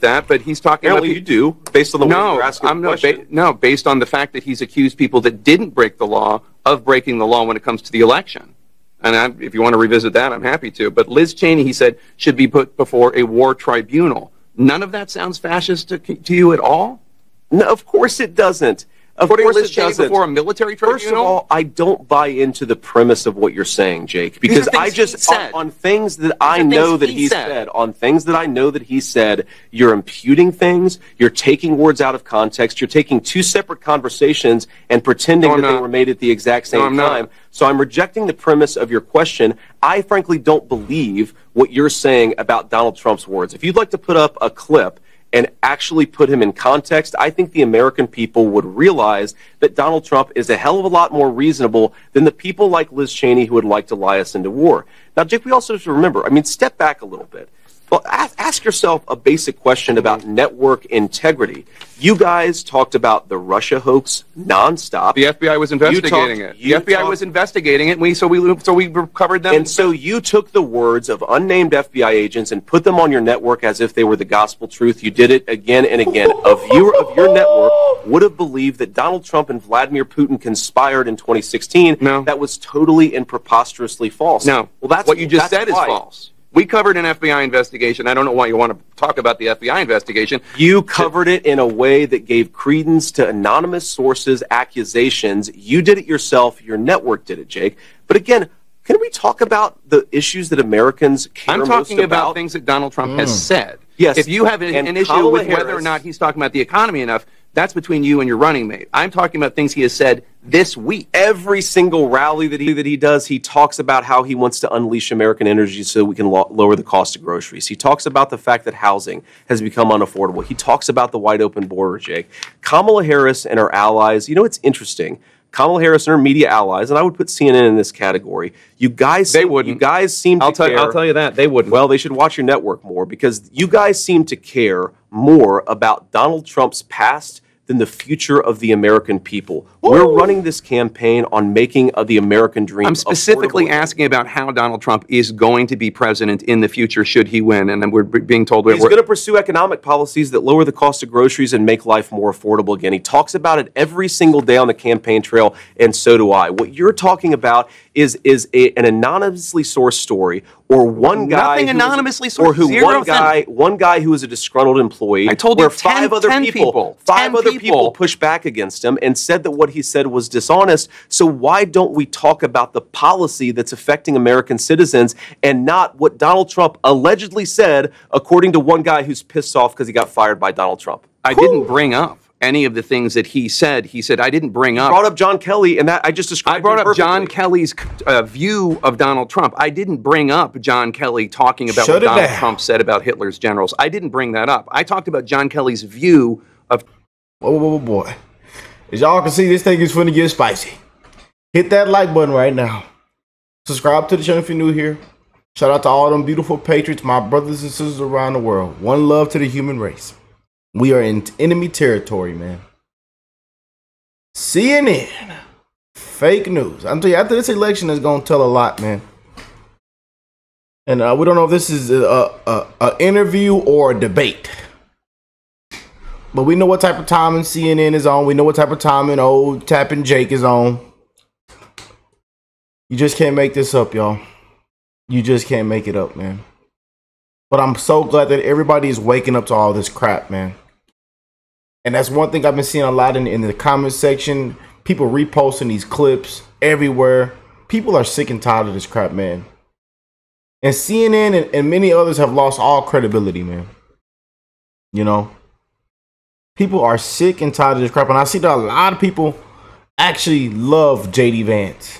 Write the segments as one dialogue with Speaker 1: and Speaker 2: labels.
Speaker 1: that, but he's talking
Speaker 2: Apparently
Speaker 1: about...
Speaker 2: you do, based on the way you're asking the question.
Speaker 1: No, based on the fact that he's accused people that didn't break the law of breaking the law when it comes to the election. And if you want to revisit that, I'm happy to. But Liz Cheney, he said, should be put before a war tribunal. None of that sounds fascist to you at all?
Speaker 2: No, of course it doesn't. Of course
Speaker 1: Liz Cheney before a military tribunal?
Speaker 2: First of all, I don't buy into the premise of what you're saying, Jake, because I just on things that I know that he said, on things that I know that he said, you're imputing things, you're taking words out of context, you're taking two separate conversations and pretending that they were made at the exact same time. So I'm rejecting the premise of your question. I frankly don't believe what you're saying about Donald Trump's words. If you'd like to put up a clip and actually put him in context, I think the American people would realize that Donald Trump is a hell of a lot more reasonable than the people like Liz Cheney who would like to lie us into war. Now, Jake, we also have to remember, I mean, step back a little bit. Well, ask yourself a basic question about network integrity. You guys talked about the Russia hoax nonstop.
Speaker 1: The FBI was investigating it. The FBI was investigating it, and so we covered them.
Speaker 2: And so you took the words of unnamed FBI agents and put them on your network as if they were the gospel truth. You did it again and again. A viewer of your network would have believed that Donald Trump and Vladimir Putin conspired in 2016.
Speaker 1: No.
Speaker 2: That was totally and preposterously false.
Speaker 1: No.
Speaker 2: Well, that's
Speaker 1: what you just said is
Speaker 2: why.
Speaker 1: False. We covered an FBI investigation. I don't know why you want to talk about the FBI investigation.
Speaker 2: You covered it in a way that gave credence to anonymous sources' accusations. You did it yourself. Your network did it, Jake. But again, can we talk about the issues that Americans care most about?
Speaker 1: I'm talking about things that Donald Trump has said.
Speaker 2: Yes.
Speaker 1: If you have an issue with whether or not he's talking about the economy enough, that's between you and your running mate. I'm talking about things he has said this week.
Speaker 2: Every single rally that he does, he talks about how he wants to unleash American energy so we can lower the cost of groceries. He talks about the fact that housing has become unaffordable. He talks about the wide open border, Jake. Kamala Harris and her allies, you know, it's interesting. Kamala Harris and her media allies, and I would put CNN in this category. You guys seem to care.
Speaker 1: I'll tell you that. They wouldn't.
Speaker 2: Well, they should watch your network more because you guys seem to care more about Donald Trump's past than the future of the American people. Ooh. We're running this campaign on making the American dream.
Speaker 1: I'm specifically asking about how Donald Trump is going to be president in the future should he win, and then we're being told
Speaker 2: he's going to pursue economic policies that lower the cost of groceries and make life more affordable again. He talks about it every single day on the campaign trail, and so do I. What you're talking about is an anonymously sourced story, or one guy
Speaker 1: nothing anonymously sourced,
Speaker 2: or one guy who is a disgruntled employee.
Speaker 1: I told you,
Speaker 2: five other people pushed back against him and said that what he said was dishonest. So why don't we talk about the policy that's affecting American citizens and not what Donald Trump allegedly said, according to one guy who's pissed off because he got fired by Donald Trump?
Speaker 1: I didn't bring up any of the things that he said. He said, I didn't bring up...
Speaker 2: You brought up John Kelly, and that I just described.
Speaker 1: I brought up John Kelly's view of Donald Trump. I didn't bring up John Kelly talking about what Donald Trump said about Hitler's generals. I didn't bring that up. I talked about John Kelly's view of...
Speaker 3: Whoa, boy. As y'all can see, this thing is finna get spicy. Hit that like button right now. Subscribe to the channel if you're new here. Shout out to all them beautiful patriots, my brothers and sisters around the world. One love to the human race. We are in enemy territory, man. CNN. Fake news. I'm telling you, after this election is going to tell a lot, man. And we don't know if this is an interview or a debate. But we know what type of timing CNN is on. We know what type of timing old Tapping Jake is on. You just can't make this up, y'all. You just can't make it up, man. But I'm so glad that everybody is waking up to all this crap, man. And that's one thing I've been seeing a lot in the comment section. People reposting these clips everywhere. People are sick and tired of this crap, man. And CNN and many others have lost all credibility, man. You know? People are sick and tired of this crap. And I see that a lot of people actually love JD Vance.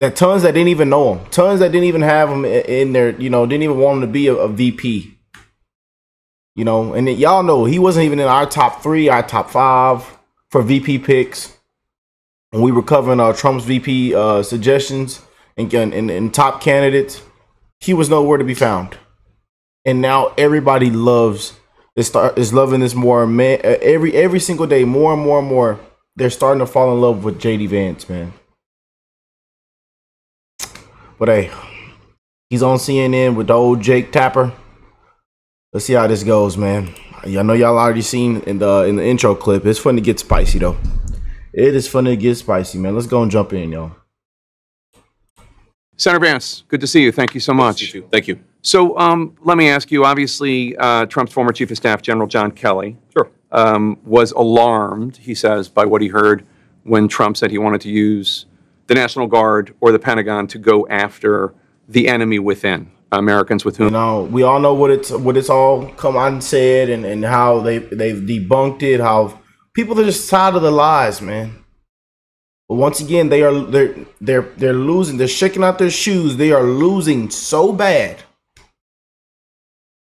Speaker 3: That tons that didn't even know him. Tons that didn't even have him in their, you know, didn't even want him to be a VP. You know, and y'all know he wasn't even in our top 3, our top 5 for VP picks. When we were covering Trump's VP suggestions and top candidates, he was nowhere to be found. And now everybody is loving this more. Man, every single day, more and more and more, they're starting to fall in love with JD Vance, man. But hey, he's on CNN with the old Jake Tapper. Let's see how this goes, man. I know y'all already seen in the intro clip. It's fun to get spicy though. It is fun to get spicy, man. Let's go and jump in, y'all.
Speaker 1: Senator Vance, good to see you. Thank you so much.
Speaker 2: Thank you.
Speaker 1: So let me ask you, obviously, Trump's former Chief of Staff, General John Kelly, was alarmed, he says, by what he heard when Trump said he wanted to use the National Guard or the Pentagon to go after the enemy within, Americans with whom...
Speaker 3: You know, we all know what it's all come out and said, and how they've debunked it, how people are just tired of the lies, man. But once again, they're losing. They're shaking out their shoes. They are losing so bad.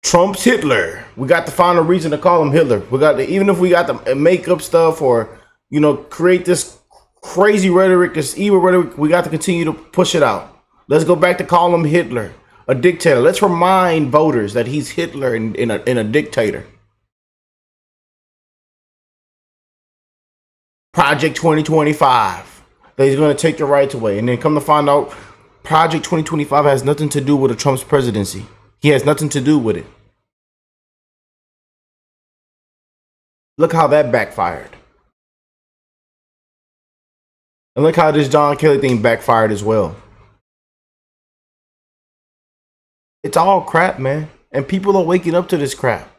Speaker 3: Trump's Hitler. We got to find a reason to call him Hitler. We got to, even if we got to make up stuff or, you know, create this crazy rhetoric, this evil rhetoric, we got to continue to push it out. Let's go back to call him Hitler, a dictator. Let's remind voters that he's Hitler and a dictator. Project 2025. That he's going to take your rights away. And then come to find out, Project 2025 has nothing to do with Trump's presidency. He has nothing to do with it. Look how that backfired. And look how this John Kelly thing backfired as well. It's all crap, man. And people are waking up to this crap.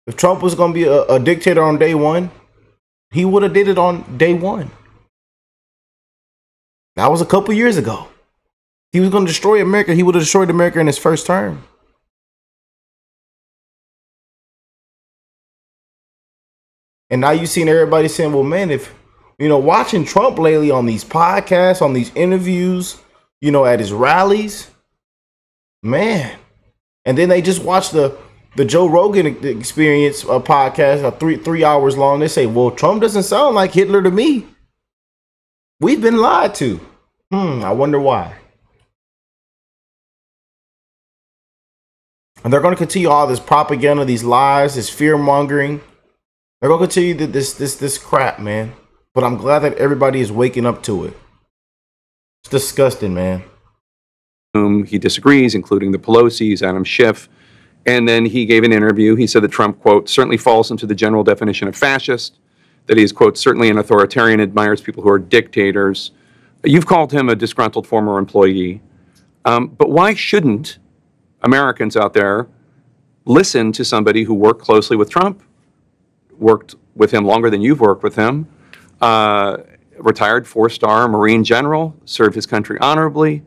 Speaker 3: If Trump was going to be a dictator on day one, he would have did it on day one. That was a couple years ago. He was going to destroy America. He would have destroyed America in his first term. And now you've seen everybody saying, well, man, if, you know, watching Trump lately on these podcasts, on these interviews, you know, at his rallies, man. And then they just watch the Joe Rogan Experience podcast, three hours long. They say, well, Trump doesn't sound like Hitler to me. We've been lied to. I wonder why. And they're going to continue all this propaganda, these lies, this fear mongering. They're going to continue this crap, man. But I'm glad that everybody is waking up to it. It's disgusting, man.
Speaker 1: Whom he disagrees, including the Pelosi's, Adam Schiff. And then he gave an interview. He said that Trump, quote, certainly falls into the general definition of fascist, that he is, quote, certainly an authoritarian, admires people who are dictators. You've called him a disgruntled former employee. But why shouldn't Americans out there listen to somebody who worked closely with Trump, worked with him longer than you've worked with him, retired four-star Marine general, served his country honorably,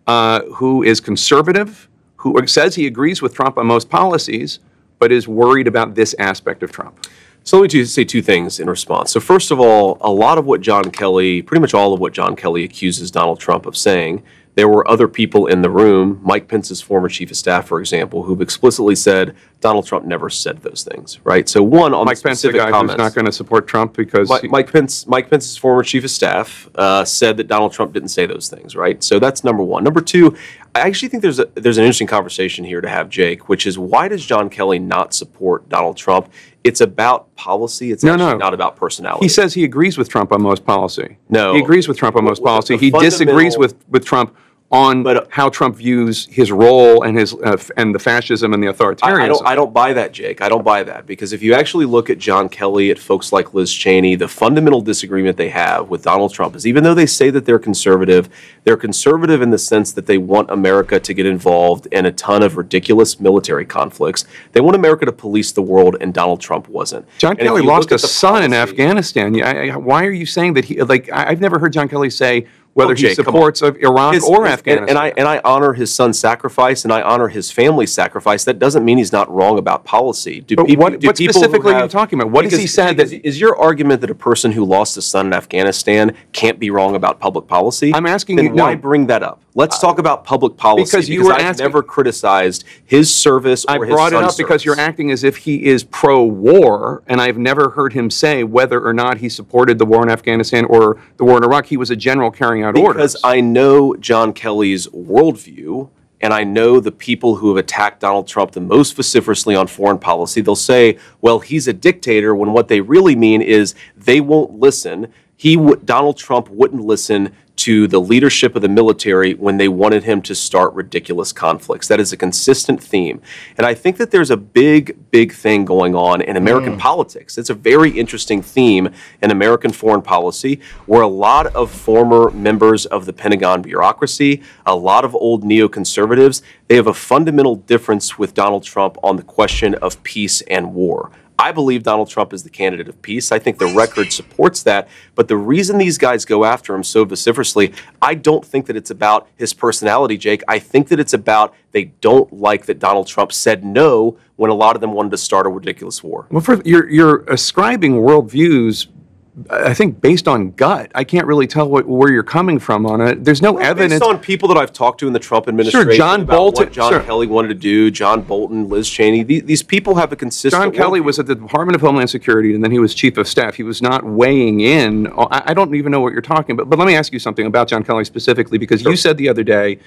Speaker 1: who is conservative, who says he agrees with Trump on most policies, but is worried about this aspect of Trump?
Speaker 2: So let me say two things in response. So first of all, a lot of what John Kelly, pretty much all of what John Kelly accuses Donald Trump of saying, there were other people in the room, Mike Pence's former chief of staff, for example, who've explicitly said Donald Trump never said those things, right? So one, on
Speaker 1: Mike Pence, the guy who's not going to support Trump because...
Speaker 2: Mike Pence's former chief of staff said that Donald Trump didn't say those things, right? So that's number one. Number two, I actually think there's an interesting conversation here to have, Jake, which is why does John Kelly not support Donald Trump? It's about policy. It's actually not about personality.
Speaker 1: He says he agrees with Trump on most policy.
Speaker 2: No.
Speaker 1: He agrees with Trump on most policy. He disagrees with Trump on how Trump views his role and his and the fascism and the authoritarianism.
Speaker 2: I don't buy that, Jake. I don't buy that, because if you actually look at John Kelly, at folks like Liz Cheney, the fundamental disagreement they have with Donald Trump is, even though they say that they're conservative in the sense that they want America to get involved in a ton of ridiculous military conflicts. They want America to police the world, and Donald Trump wasn't.
Speaker 1: John Kelly lost a son in Afghanistan. Why are you saying that he, like, I've never heard John Kelly say whether he supports of Iraq or Afghanistan.
Speaker 2: And I honor his son's sacrifice, and I honor his family's sacrifice. That doesn't mean he's not wrong about policy.
Speaker 1: What specifically are you talking about? What has he said?
Speaker 2: Is your argument that a person who lost a son in Afghanistan can't be wrong about public policy?
Speaker 1: I'm asking
Speaker 2: then
Speaker 1: you.
Speaker 2: Why bring that up? Let's talk about public policy. Because I've never criticized his service or his son's service.
Speaker 1: I brought it up because you're acting as if he is pro-war, and I've never heard him say whether or not he supported the war in Afghanistan or the war in Iraq. He was a general carrying out orders.
Speaker 2: Because I know John Kelly's worldview, and I know the people who have attacked Donald Trump the most vociferously on foreign policy. They'll say, well, he's a dictator, when what they really mean is they won't listen. Donald Trump wouldn't listen to the leadership of the military when they wanted him to start ridiculous conflicts. That is a consistent theme. And I think that there's a big thing going on in American politics. It's a very interesting theme in American foreign policy where a lot of former members of the Pentagon bureaucracy, a lot of old neoconservatives, they have a fundamental difference with Donald Trump on the question of peace and war. I believe Donald Trump is the candidate of peace. I think the record supports that. But the reason these guys go after him so vociferously, I don't think that it's about his personality, Jake. I think that it's about they don't like that Donald Trump said no when a lot of them wanted to start a ridiculous war.
Speaker 1: Well, you're ascribing worldviews, I think, based on gut. I can't really tell where you're coming from on it. There's no evidence.
Speaker 2: Based on people that I've talked to in the Trump administration,
Speaker 1: sure, John Bolton,
Speaker 2: what John Kelly wanted to do, John Bolton, Liz Cheney, these people have a consistent...
Speaker 1: John Kelly was at the Department of Homeland Security, and then he was chief of staff. He was not weighing in. I don't even know what you're talking about. But let me ask you something about John Kelly specifically, because you said the other day,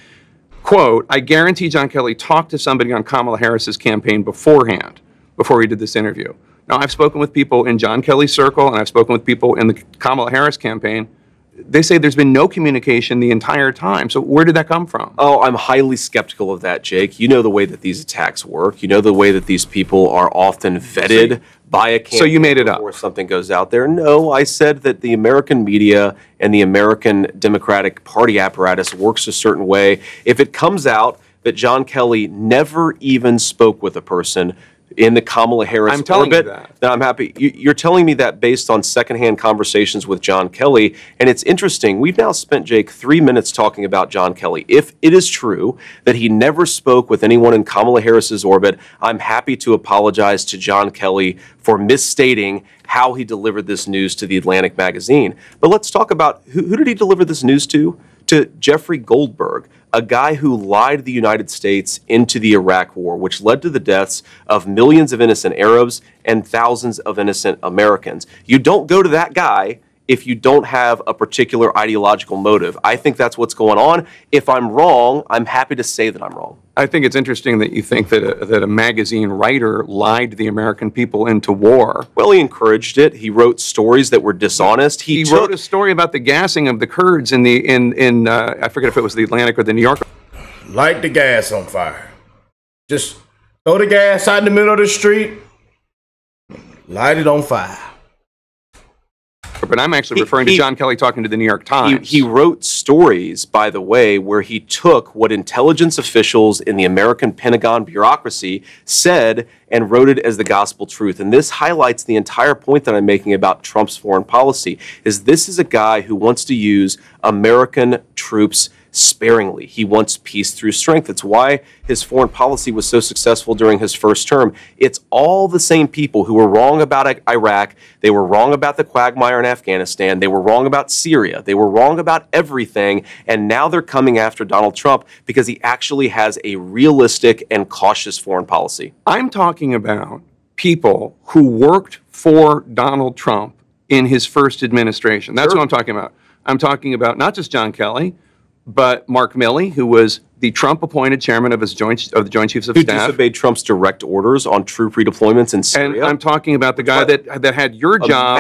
Speaker 1: quote, I guarantee John Kelly talked to somebody on Kamala Harris's campaign beforehand, before he did this interview. Now, I've spoken with people in John Kelly's circle, and I've spoken with people in the Kamala Harris campaign. They say there's been no communication the entire time. So where did that come from?
Speaker 2: Oh, I'm highly skeptical of that, Jake. You know the way that these attacks work. You know the way that these people are often vetted by a campaign.
Speaker 1: So you made it up
Speaker 2: before something goes out there. No, I said that the American media and the American Democratic Party apparatus works a certain way. If it comes out that John Kelly never even spoke with a person in the Kamala Harris orbit, then I'm happy. You're telling me that based on secondhand conversations with John Kelly, and it's interesting. We've now spent, Jake, 3 minutes talking about John Kelly. If it is true that he never spoke with anyone in Kamala Harris's orbit, I'm happy to apologize to John Kelly for misstating how he delivered this news to the Atlantic magazine. But let's talk about who did he deliver this news to? To Jeffrey Goldberg, a guy who lied the United States into the Iraq War, which led to the deaths of millions of innocent Arabs and thousands of innocent Americans. You don't go to that guy if you don't have a particular ideological motive. I think that's what's going on. If I'm wrong, I'm happy to say that I'm wrong.
Speaker 1: I think it's interesting that you think that a magazine writer lied the American people into war.
Speaker 2: Well, he encouraged it. He wrote stories that were dishonest.
Speaker 1: He wrote a story about the gassing of the Kurds in I forget if it was the Atlantic or the New York.
Speaker 3: Light the gas on fire. Just throw the gas out in the middle of the street. Light it on fire.
Speaker 1: But I'm actually referring to John Kelly talking to the New York Times.
Speaker 2: He wrote stories, by the way, where he took what intelligence officials in the American Pentagon bureaucracy said and wrote it as the gospel truth. And this highlights the entire point that I'm making about Trump's foreign policy, is this is a guy who wants to use American troops sparingly. He wants peace through strength. It's why his foreign policy was so successful during his first term. It's all the same people who were wrong about Iraq. They were wrong about the quagmire in Afghanistan. They were wrong about Syria. They were wrong about everything. And now they're coming after Donald Trump because he actually has a realistic and cautious foreign policy.
Speaker 1: I'm talking about people who worked for Donald Trump in his first administration. That's what I'm talking about. I'm talking about not just John Kelly, but Mark Milley, who was the Trump-appointed chairman of the Joint Chiefs of Staff.
Speaker 2: Who disobeyed Trump's direct orders on troop redeployments in Syria.
Speaker 1: And I'm talking about the guy that had your job.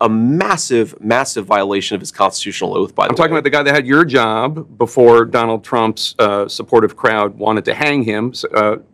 Speaker 2: A massive violation of his constitutional oath, by the way.
Speaker 1: I'm talking about the guy that had your job before Donald Trump's supportive crowd wanted to hang him,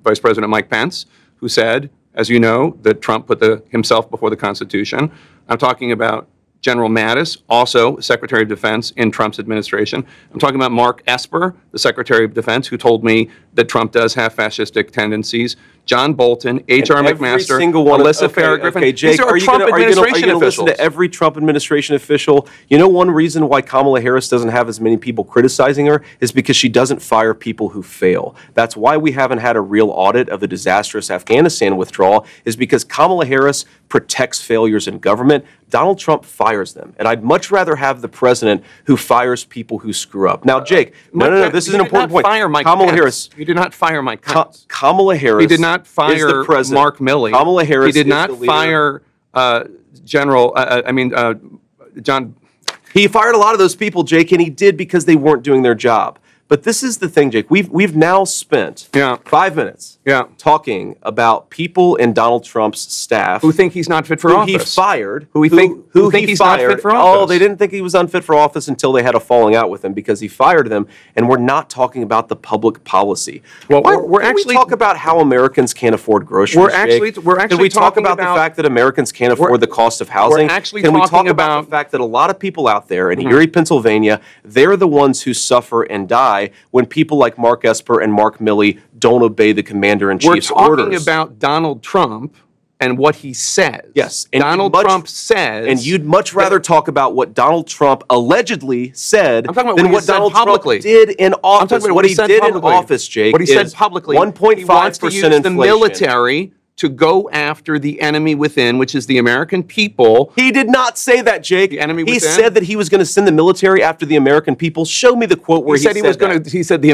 Speaker 1: Vice President Mike Pence, who said, as you know, that Trump put himself before the Constitution. I'm talking about General Mattis, also Secretary of Defense in Trump's administration. I'm talking about Mark Esper, the Secretary of Defense, who told me that Trump does have fascistic tendencies. John Bolton, H.R. McMaster, Alyssa Farah-Griffin.
Speaker 2: Okay, Jake, are you going to listen to every Trump administration official? You know, one reason why Kamala Harris doesn't have as many people criticizing her is because she doesn't fire people who fail. That's why we haven't had a real audit of the disastrous Afghanistan withdrawal, is because Kamala Harris protects failures in government. Donald Trump fires them. And I'd much rather have the president who fires people who screw up. Now, Jake, no, this is an important point.
Speaker 1: Kamala Harris. You did not fire Mike Pence.
Speaker 2: Kamala Harris.
Speaker 1: He did not fire Mark Milley.
Speaker 2: Kamala Harris.
Speaker 1: He did not fire John.
Speaker 2: He fired a lot of those people, Jake, and he did because they weren't doing their job. But this is the thing, Jake. We've now spent 5 minutes talking about people in Donald Trump's staff
Speaker 1: who think he's not fit for office.
Speaker 2: He fired.
Speaker 1: Who think he's not fit for office.
Speaker 2: Oh, they didn't think he was unfit for office until they had a falling out with him because he fired them. And we're not talking about the public policy.
Speaker 1: Well, we're actually
Speaker 2: talk about how Americans can't afford groceries.
Speaker 1: We're actually
Speaker 2: Can we talk about the fact that Americans can't afford the cost of housing?
Speaker 1: We're actually
Speaker 2: Can we
Speaker 1: talking
Speaker 2: talk about the fact that a lot of people out there in Erie, Pennsylvania, they're the ones who suffer and die when people like Mark Esper and Mark Milley don't obey the commander-in-chief's orders.
Speaker 1: We're talking about Donald Trump and what he says.
Speaker 2: Yes.
Speaker 1: And Donald Trump says...
Speaker 2: And you'd much rather talk about what Donald Trump allegedly said than what Donald Trump did in office.
Speaker 1: What he did in
Speaker 2: office, Jake,
Speaker 1: what he said publicly,
Speaker 2: 1.5%
Speaker 1: he wants to use the military to go after the enemy within, which is the American people.
Speaker 2: He did not say that, Jake.
Speaker 1: The enemy within?
Speaker 2: He said that he was going to send the military after the American people. Show me the quote where he said
Speaker 1: was going to. He said the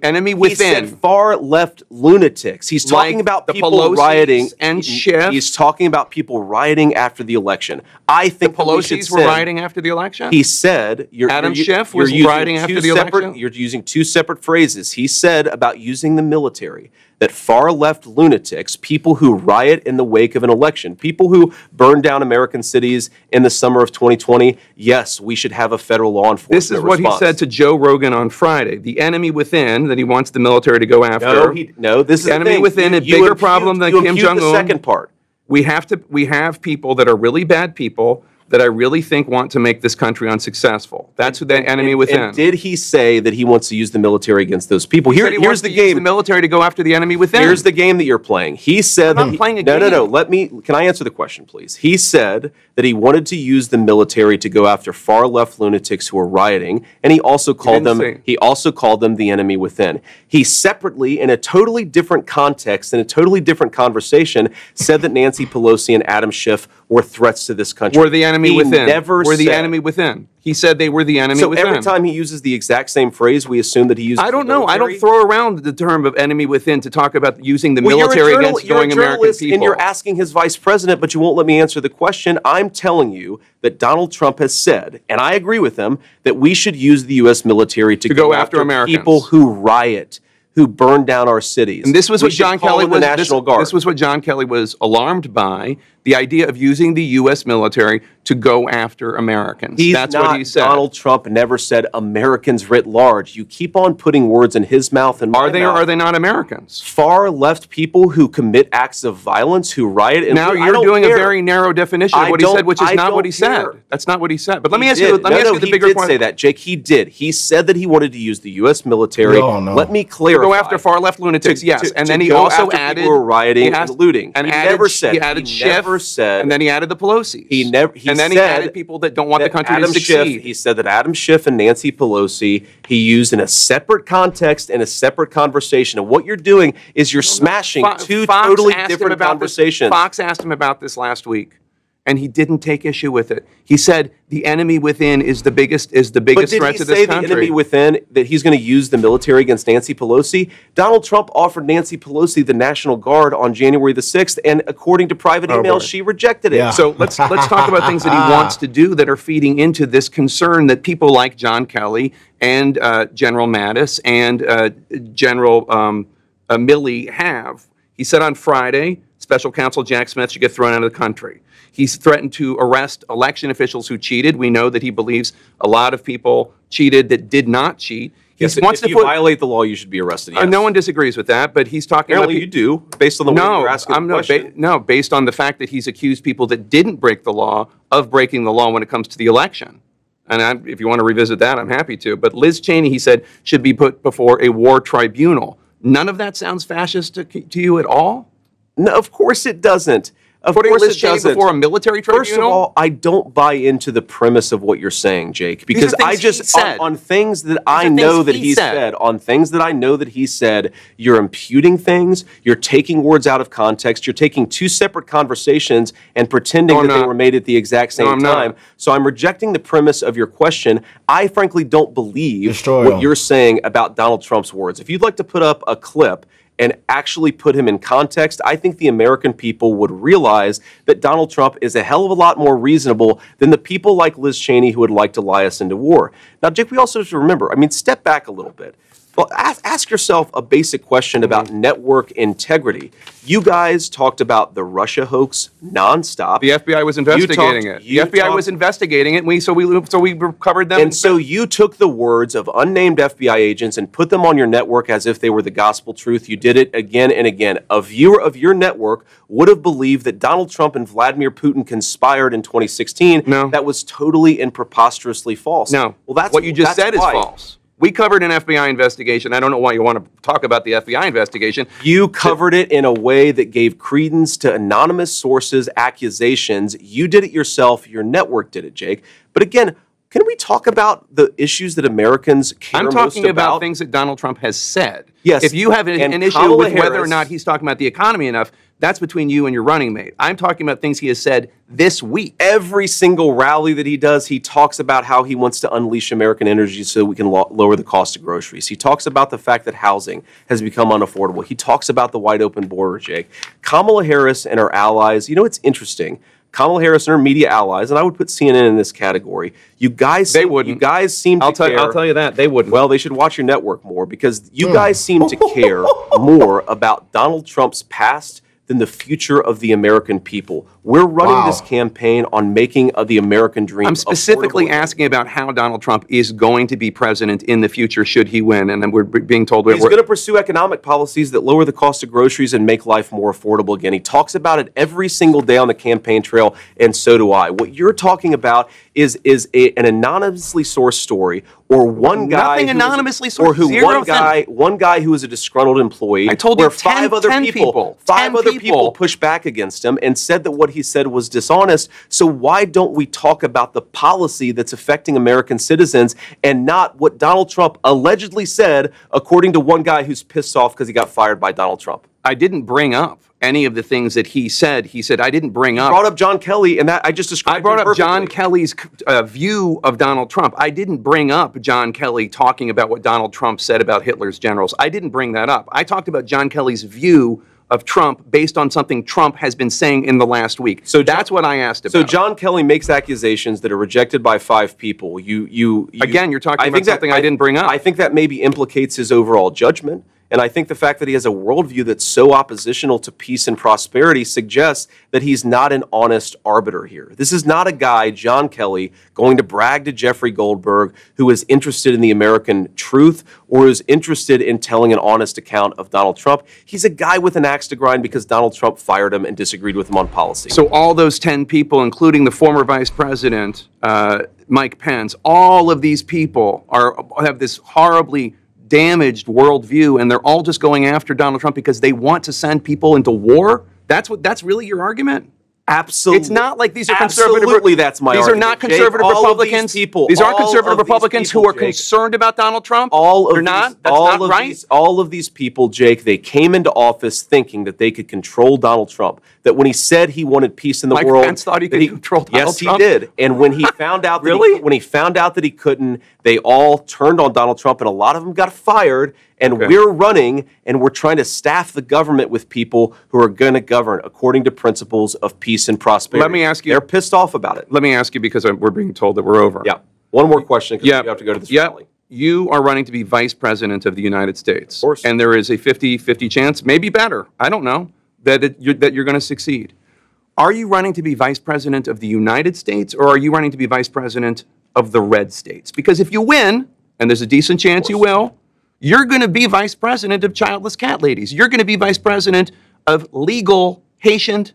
Speaker 1: enemy within.
Speaker 2: He said far left lunatics. He's talking about people rioting
Speaker 1: and Schiff.
Speaker 2: He's talking about people rioting after the election. I think
Speaker 1: the Pelosi's were rioting after the election.
Speaker 2: He said
Speaker 1: Adam Schiff was rioting after the election.
Speaker 2: You're using two separate phrases. He said about using the military that far left lunatics, people who riot in the wake of an election, people who burn down American cities in the summer of 2020, yes, we should have a federal law enforcement
Speaker 1: This is what he said to Joe Rogan on Friday. The enemy within that he wants the military to go after.
Speaker 2: No, this is
Speaker 1: the enemy within, a bigger problem than Kim Jong-un.
Speaker 2: The second part.
Speaker 1: We have people that are really bad people that I really think want to make this country unsuccessful. That's who that enemy within.
Speaker 2: And did he say that he wants to use the military against those people? Here's the game.
Speaker 1: Use the military to go after the enemy within.
Speaker 2: Here's the game that you're playing. He said
Speaker 1: I'm playing a game.
Speaker 2: No. Can I answer the question, please? He said that he wanted to use the military to go after far left lunatics who are rioting, and he also called them the enemy within. He separately, in a totally different context, in a totally different conversation, said that Nancy Pelosi and Adam Schiff were threats to this country.
Speaker 1: Were the enemy within. Were the enemy within. He said they were the enemy within.
Speaker 2: So every time he uses the exact same phrase, we assume that he uses
Speaker 1: I don't know. I don't throw around the term of enemy within to talk about using the military against going American people.
Speaker 2: And you're asking his vice president, but you won't let me answer the question. I'm telling you that Donald Trump has said, and I agree with him, that we should use the U.S. military to go after
Speaker 1: Americans.
Speaker 2: People who riot, who burn down our cities.
Speaker 1: And this was what John Kelly was.
Speaker 2: National Guard.
Speaker 1: This was what John Kelly was alarmed by: the idea of using the U.S. military to go after Americans. That's what he said.
Speaker 2: Donald Trump never said Americans writ large. You keep on putting words in his mouth and my mouth.
Speaker 1: Are they or are they not Americans?
Speaker 2: Far left people who commit acts of violence, who riot. And
Speaker 1: now you're doing a very narrow definition of what he said, which is not what he said. That's not what he said. But let me ask you. Let me ask you the bigger question.
Speaker 2: He did say that, Jake. He did. He said that he wanted to use the U.S. military. Let me clarify.
Speaker 1: To go after far left lunatics. Yes, and then he also added
Speaker 2: people who were rioting and looting.
Speaker 1: And
Speaker 2: he never said.
Speaker 1: He added Schiff. And then he added the Pelosi's.
Speaker 2: He
Speaker 1: added people that don't want the country to succeed.
Speaker 2: He said that Adam Schiff and Nancy Pelosi he used in a separate context and a separate conversation. And what you're doing is you're smashing two totally different conversations.
Speaker 1: Fox asked him about this last week, and he didn't take issue with it. He said the enemy within is the biggest threat to this country.
Speaker 2: But did he say the enemy within, that he's going to use the military against Nancy Pelosi? Donald Trump offered Nancy Pelosi the National Guard on January the 6th, and according to private emails, she rejected it.
Speaker 1: Yeah. So let's talk about things that he wants to do that are feeding into this concern that people like John Kelly and General Mattis and General Milley have. He said on Friday, Special Counsel Jack Smith should get thrown out of the country. He's threatened to arrest election officials who cheated. We know that he believes a lot of people cheated that did not cheat.
Speaker 2: Yes, if you violate the law, you should be arrested. Yes.
Speaker 1: No one disagrees with that, but he's talking
Speaker 2: about... Apparently you do, based on the way you're asking the question.
Speaker 1: Based on the fact that he's accused people that didn't break the law of breaking the law when it comes to the election. And if you want to revisit that, I'm happy to. But Liz Cheney, he said, should be put before a war tribunal. None of that sounds fascist to you at all?
Speaker 2: No, of course it doesn't.
Speaker 1: Putting Liz Cheney before a military tribunal?
Speaker 2: First of all, I don't buy into the premise of what you're saying, Jake, because I just on things that I know that he said, you're imputing things, you're taking words out of context, you're taking two separate conversations and pretending that they were made at the exact same time. So I'm rejecting the premise of your question. I frankly don't believe what you're saying about Donald Trump's words. If you'd like to put up a clip and actually put him in context, I think the American people would realize that Donald Trump is a hell of a lot more reasonable than the people like Liz Cheney who would like to lie us into war. Now, Jake, we also have to remember, I mean, step back a little bit. Well, ask yourself a basic question about network integrity. You guys talked about the Russia hoax nonstop.
Speaker 1: The FBI was investigating it. The FBI was investigating it, and so we covered them.
Speaker 2: And so you took the words of unnamed FBI agents and put them on your network as if they were the gospel truth. You did it again and again. A viewer of your network would have believed that Donald Trump and Vladimir Putin conspired in 2016.
Speaker 1: No.
Speaker 2: That was totally and preposterously false.
Speaker 1: No.
Speaker 2: Well, that's
Speaker 1: what you just said is
Speaker 2: why.
Speaker 1: false. We covered an FBI investigation. I don't know why you want to talk about the FBI investigation.
Speaker 2: You covered it in a way that gave credence to anonymous sources' accusations. You did it yourself. Your network did it, Jake. But again, can we talk about the issues that Americans care most about?
Speaker 1: I'm talking about things that Donald Trump has said.
Speaker 2: Yes.
Speaker 1: If you have an issue with whether or not he's talking about the economy enough, that's between you and your running mate. I'm talking about things he has said this week.
Speaker 2: Every single rally that he does, he talks about how he wants to unleash American energy so we can lower the cost of groceries. He talks about the fact that housing has become unaffordable. He talks about the wide open border, Jake. Kamala Harris and her allies, you know, it's interesting. Kamala Harris and her media allies, and I would put CNN in this category. You guys,
Speaker 1: they wouldn't.
Speaker 2: You guys seem to care.
Speaker 1: I'll tell you that they wouldn't.
Speaker 2: Well, they should watch your network more because you guys seem to care more about Donald Trump's past than the future of the American people. We're running this campaign on making the American dream.
Speaker 1: I'm specifically asking about how Donald Trump is going to be president in the future should he win, and then we're being told
Speaker 2: he's going to pursue economic policies that lower the cost of groceries and make life more affordable again. He talks about it every single day on the campaign trail, and so do I. What you're talking about is an anonymously sourced story, or one guy
Speaker 1: nothing anonymously sourced, or who
Speaker 2: one guy who is a disgruntled employee.
Speaker 1: I told you five other
Speaker 2: people pushed back against him and said that what he said was dishonest. So why don't we talk about the policy that's affecting American citizens and not what Donald Trump allegedly said, according to one guy who's pissed off because he got fired by Donald Trump?
Speaker 1: I didn't bring up any of the things that he said. He said I didn't bring up.
Speaker 2: You brought up John Kelly, and that I just described.
Speaker 1: I brought up John Kelly's view of Donald Trump. I didn't bring up John Kelly talking about what Donald Trump said about Hitler's generals. I didn't bring that up. I talked about John Kelly's view of Trump based on something Trump has been saying in the last week. So that's what I asked about.
Speaker 2: So John Kelly makes accusations that are rejected by 5 people.
Speaker 1: Again, you're talking about something I didn't bring up.
Speaker 2: I think that maybe implicates his overall judgment. And I think the fact that he has a worldview that's so oppositional to peace and prosperity suggests that he's not an honest arbiter here. This is not a guy, John Kelly, going to brag to Jeffrey Goldberg, who is interested in the American truth or is interested in telling an honest account of Donald Trump. He's a guy with an axe to grind because Donald Trump fired him and disagreed with him on policy.
Speaker 1: So all those 10 people, including the former vice president, Mike Pence, all of these people have this horribly damaged worldview, and they're all just going after Donald Trump because they want to send people into war? That's really your argument?
Speaker 2: Absolutely.
Speaker 1: It's not like these are conservative.
Speaker 2: Absolutely, that's my argument.
Speaker 1: These are not conservative Republicans. These aren't conservative Republicans who are concerned about Donald Trump. They're not. That's not right.
Speaker 2: All of these people, Jake, they came into office thinking that they could control Donald Trump. That when he said he wanted peace in the world,
Speaker 1: Mike Vance thought he could control Donald Trump.
Speaker 2: Yes, he did. And when he found out when he found out that he couldn't, they all turned on Donald Trump, and a lot of them got fired. And we're running, and we're trying to staff the government with people who are going to govern according to principles of peace and prosperity.
Speaker 1: Let me ask you.
Speaker 2: They're pissed off about it.
Speaker 1: Let me ask you, because we're being told that we're over.
Speaker 2: Yeah. One more question, because you have to go to this rally.
Speaker 1: You are running to be vice president of the United States.
Speaker 2: Of course.
Speaker 1: And there is a 50-50 chance, maybe better, I don't know, that you're going to succeed. Are you running to be vice president of the United States, or are you running to be vice president of the red states? Because if you win, and there's a decent chance you will, you're going to be vice president of childless cat ladies. You're going to be vice president of legal Haitian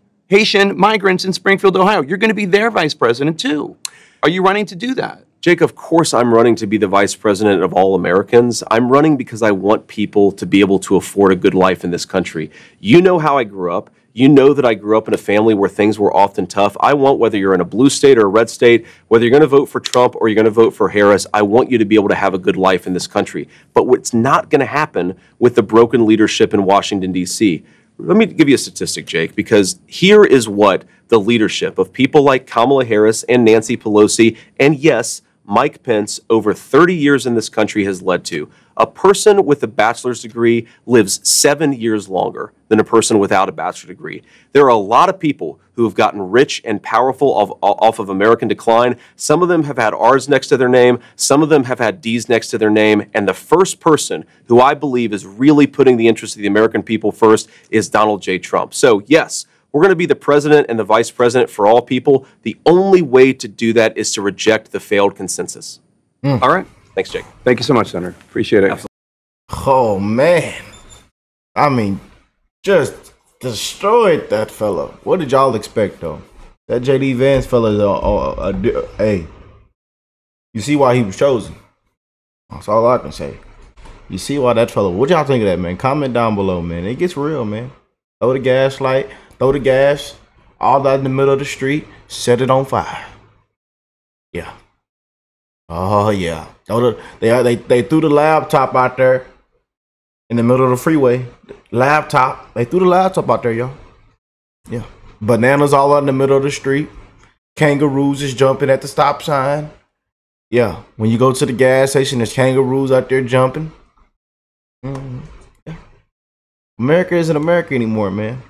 Speaker 1: migrants in Springfield, Ohio. You're going to be their vice president, too. Are you running to do that?
Speaker 2: Jake, of course I'm running to be the vice president of all Americans. I'm running because I want people to be able to afford a good life in this country. You know how I grew up. You know that I grew up in a family where things were often tough. I want, whether you're in a blue state or a red state, whether you're going to vote for Trump or you're going to vote for Harris, I want you to be able to have a good life in this country. But what's not going to happen with the broken leadership in Washington, D.C. Let me give you a statistic, Jake, because here is what the leadership of people like Kamala Harris and Nancy Pelosi and, yes, Mike Pence over 30 years in this country has led to. A person with a bachelor's degree lives 7 years longer than a person without a bachelor's degree. There are a lot of people who have gotten rich and powerful off of American decline. Some of them have had R's next to their name. Some of them have had D's next to their name. And the first person who I believe is really putting the interests of the American people first is Donald J. Trump. So yes, we're going to be the president and the vice president for all people. The only way to do that is to reject the failed consensus.
Speaker 1: All right.
Speaker 2: Thanks, Jake.
Speaker 1: Thank you so much, Senator. Appreciate it.
Speaker 2: Absolutely.
Speaker 3: Oh, man. I mean, just destroyed that fella. What did y'all expect, though? That J.D. Vance fella, hey, you see why he was chosen. That's all I can say. You see why that fella, what y'all think of that, man? Comment down below, man. It gets real, man. Throw the gas light, throw the gas, all out in the middle of the street, set it on fire. Yeah. Oh, yeah. They threw the laptop out there in the middle of the freeway. Laptop. They threw the laptop out there, y'all. Yeah. Bananas all out in the middle of the street. Kangaroos is jumping at the stop sign. Yeah. When you go to the gas station, there's kangaroos out there jumping. Yeah. America isn't America anymore, man.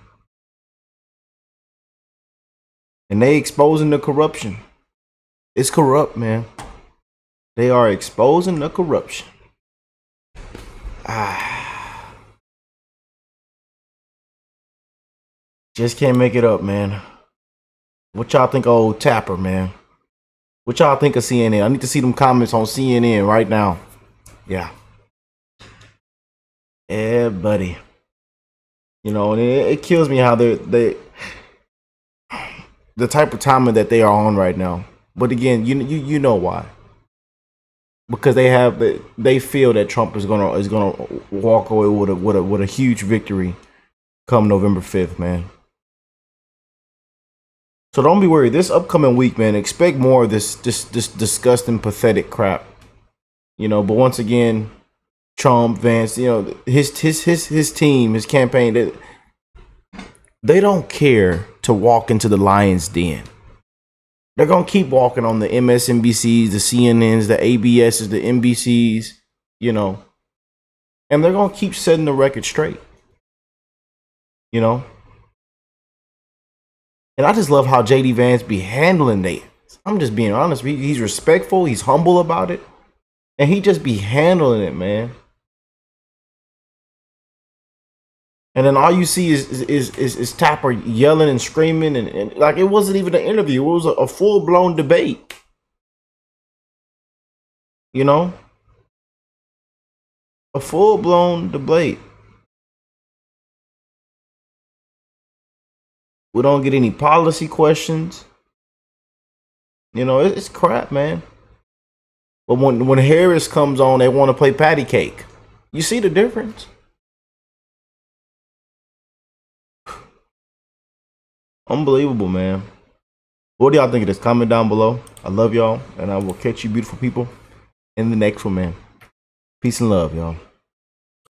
Speaker 3: And they exposing the corruption. It's corrupt, man. They are exposing the corruption. Just can't make it up, man. What y'all think of old Tapper, man? What y'all think of CNN? I need to see them comments on CNN right now. Yeah. Yeah, buddy. You know, and it kills me how the type of timing that they are on right now. But again, you know why? Because they feel that Trump is gonna walk away with a huge victory come November 5th, man. So don't be worried. This upcoming week, man, expect more of this disgusting, pathetic crap. You know, but once again, Trump, Vance, you know, his team, his campaign, they don't care to walk into the lion's den. They're going to keep walking on the MSNBCs, the CNNs, the ABSs, the NBCs, you know. And they're going to keep setting the record straight. You know. And I just love how J.D. Vance be handling that. I'm just being honest. He's respectful. He's humble about it. And he just be handling it, man. And then all you see is Tapper yelling and screaming and like it wasn't even an interview. It was a full-blown debate. You know? A full-blown debate. We don't get any policy questions. You know, it's crap, man. But when Harris comes on, they want to play patty cake. You see the difference? Unbelievable, man. What do y'all think of this? Comment down below. I love y'all, and I will catch you beautiful people in the next one, man. Peace and love, y'all.